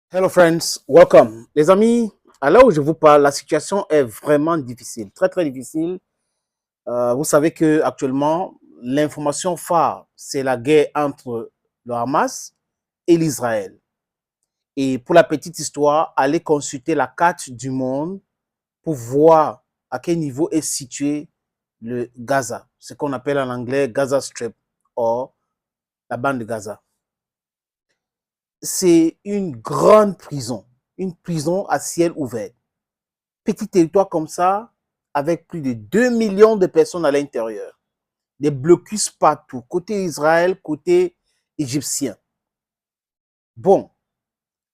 Hello friends, welcome. Les amis, à l'heure où je vous parle, la situation est vraiment difficile, très difficile. Vous savez que actuellement, l'information phare, c'est la guerre entre le Hamas et l'Israël. Et pour la petite histoire, allez consulter la carte du monde pour voir à quel niveau est situé le Gaza, ce qu'on appelle en anglais Gaza Strip, ou la bande de Gaza. C'est une grande prison, une prison à ciel ouvert. Petit territoire comme ça, avec plus de 2 millions de personnes à l'intérieur. Des blocus partout, côté Israël, côté égyptien. Bon,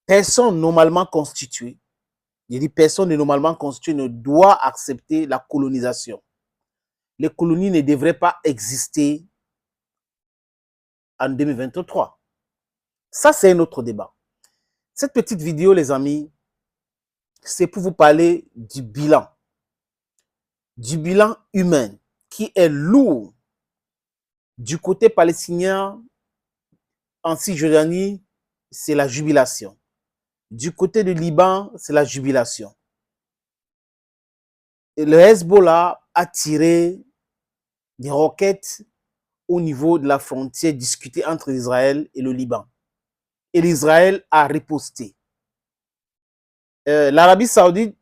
personne normalement constitué, je dis personne normalement constitué ne doit accepter la colonisation. Les colonies ne devraient pas exister en 2023. Ça, c'est un autre débat. Cette petite vidéo, les amis, c'est pour vous parler du bilan humain qui est lourd du côté palestinien. En Cisjordanie, c'est la jubilation. Du côté du Liban, c'est la jubilation. Et le Hezbollah a tiré des roquettes au niveau de la frontière discutée entre Israël et le Liban. Et l'Israël a riposté. L'Arabie Saoudite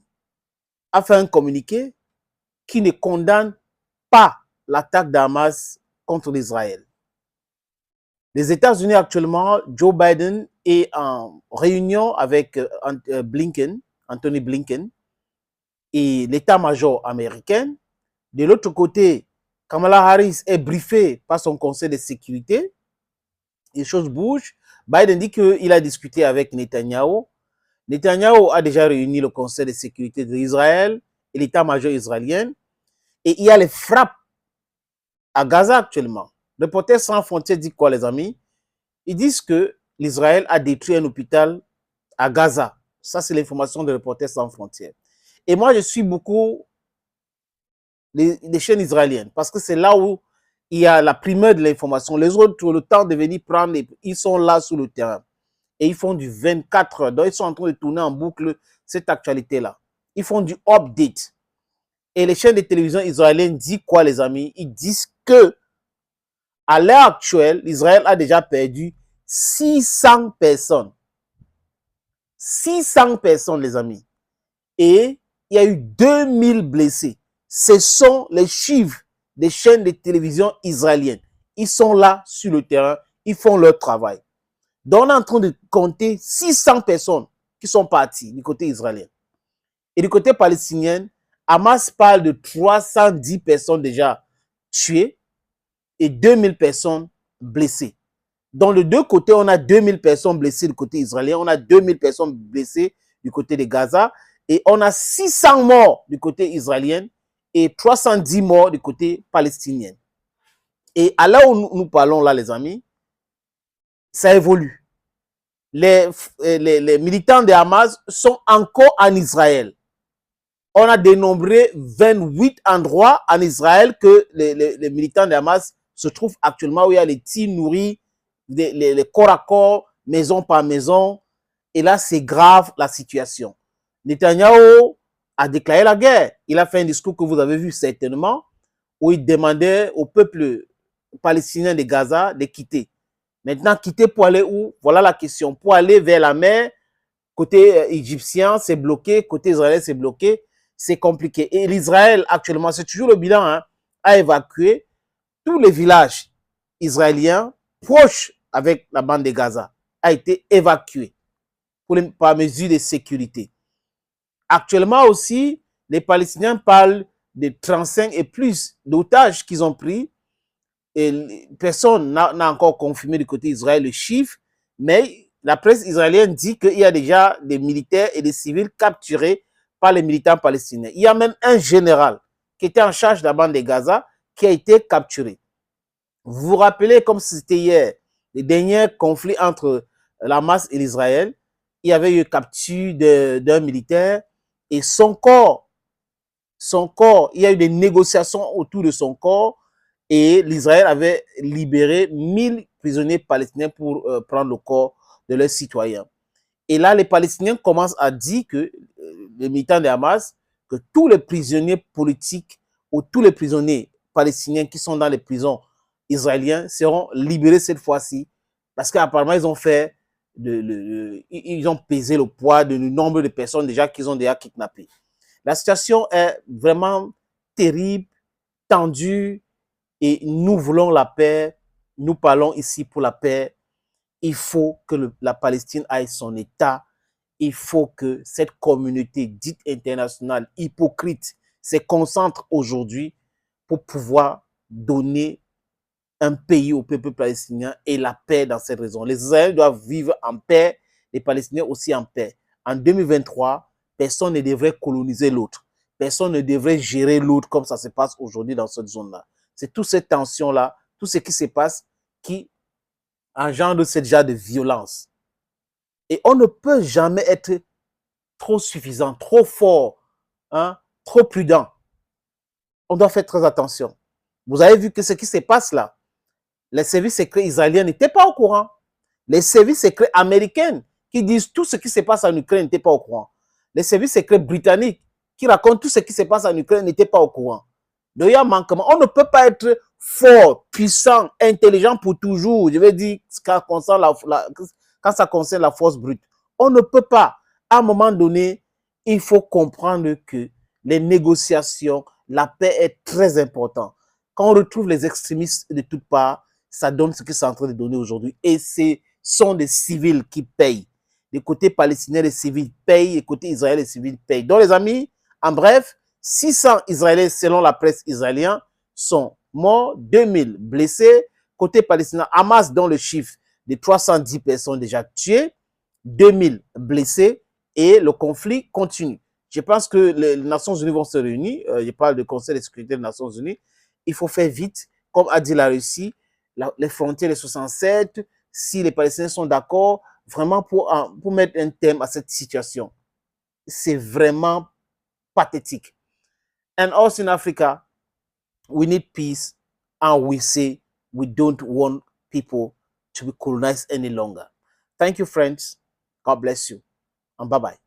a fait un communiqué qui ne condamne pas l'attaque d'Hamas contre l'Israël. Les États-Unis actuellement, Joe Biden est en réunion avec Anthony Blinken, et l'état-major américain. De l'autre côté, Kamala Harris est briefée par son conseil de sécurité. Les choses bougent. Biden dit qu'il a discuté avec Netanyahou. Netanyahou a déjà réuni le conseil de sécurité d'Israël et l'état-major israélien. Et il y a les frappes à Gaza actuellement. Reporters sans frontières dit quoi, les amis? Ils disent que l'Israël a détruit un hôpital à Gaza. Ça, c'est l'information de Reporters sans frontières. Et moi, je suis beaucoup les chaînes israéliennes parce que c'est là où il y a la primeur de l'information. Les autres, le temps de venir prendre, ils sont là sur le terrain. Et ils font du 24 heures. Donc, ils sont en train de tourner en boucle cette actualité-là. Ils font du update. Et les chaînes de télévision israéliennes disent quoi, les amis? Ils disent que à l'heure actuelle, l'Israël a déjà perdu 600 personnes. 600 personnes, les amis. Et il y a eu 2000 blessés. Ce sont les chiffres des chaînes de télévision israéliennes. Ils sont là sur le terrain, ils font leur travail. Donc, on est en train de compter 600 personnes qui sont parties du côté israélien. Et du côté palestinien, Hamas parle de 310 personnes déjà tuées et 2000 personnes blessées. Dans les deux côtés, on a 2000 personnes blessées du côté israélien, on a 2000 personnes blessées du côté de Gaza, et on a 600 morts du côté israélien et 310 morts du côté palestinien. Et à là où nous parlons là, les amis, ça évolue. Les militants de Hamas sont encore en Israël. On a dénombré 28 endroits en Israël que les militants de Hamas se trouvent actuellement, où il y a les tirs nourris, les corps à corps, maison par maison. Et là, c'est grave la situation. Netanyahou a déclaré la guerre. Il a fait un discours que vous avez vu certainement, où il demandait au peuple palestinien de Gaza de quitter. Maintenant, quitter pour aller où? Voilà la question. Pour aller vers la mer, côté égyptien, c'est bloqué. Côté israélien, c'est bloqué. C'est compliqué. Et l'Israël, actuellement, c'est toujours le bilan, hein, a évacué tous les villages israéliens proches avec la bande de Gaza, a été évacué par mesure de sécurité. Actuellement aussi, les Palestiniens parlent de 35 et plus d'otages qu'ils ont pris. Et personne n'a encore confirmé du côté Israël le chiffre, mais la presse israélienne dit qu'il y a déjà des militaires et des civils capturés par les militants palestiniens. Il y a même un général qui était en charge de la bande de Gaza qui a été capturé. Vous vous rappelez, comme c'était hier, les derniers conflits entre la Hamas et l'Israël, il y avait eu capture d'un militaire et son corps, il y a eu des négociations autour de son corps et l'Israël avait libéré 1000 prisonniers palestiniens pour prendre le corps de leurs citoyens. Et là, les Palestiniens commencent à dire que, les militants de Hamas, que tous les prisonniers politiques ou tous les prisonniers palestiniens qui sont dans les prisons israéliennes seront libérés cette fois-ci, parce qu'apparemment, ils ont fait, ils ont pesé le poids du nombre de personnes déjà qu'ils ont déjà kidnappées. La situation est vraiment terrible, tendue, et nous voulons la paix. Nous parlons ici pour la paix. Il faut que la Palestine aille son État. Il faut que cette communauté dite internationale hypocrite se concentre aujourd'hui pour pouvoir donner un pays au peuple palestinien et la paix dans cette raison. Les Israéliens doivent vivre en paix, les Palestiniens aussi en paix. En 2023, personne ne devrait coloniser l'autre. Personne ne devrait gérer l'autre comme ça se passe aujourd'hui dans cette zone-là. C'est toute cette tension-là, tout ce qui se passe qui engendre ce genre de violence. Et on ne peut jamais être trop suffisant, trop fort, hein, trop prudent. On doit faire très attention. Vous avez vu que ce qui se passe là, les services secrets israéliens n'étaient pas au courant. Les services secrets américains qui disent tout ce qui se passe en Ukraine n'étaient pas au courant. Les services secrets britanniques qui racontent tout ce qui se passe en Ukraine n'étaient pas au courant. Donc il y a un manquement. On ne peut pas être fort, puissant, intelligent pour toujours. Je veux dire, quand ça concerne la force brute. On ne peut pas. À un moment donné, il faut comprendre que les négociations, la paix est très importante. Quand on retrouve les extrémistes de toutes parts, ça donne ce que c'est en train de donner aujourd'hui. Et ce sont des civils qui payent. Du côté palestinien, les civils payent. Du côté israélien, les civils payent. Donc, les amis, en bref, 600 Israéliens, selon la presse israélienne, sont morts, 2000 blessés. Côté palestinien, Hamas donne le chiffre de 310 personnes déjà tuées, 2000 blessés, et le conflit continue. Je pense que les Nations Unies vont se réunir. Je parle du Conseil de sécurité des Nations Unies. Il faut faire vite, comme a dit la Russie, les frontières de 67, si les Palestiniens sont d'accord, vraiment pour mettre un terme à cette situation. C'est vraiment pathétique. And also in Africa, we need peace, and we say we don't want people to be colonized any longer. Thank you, friends. God bless you, and bye-bye.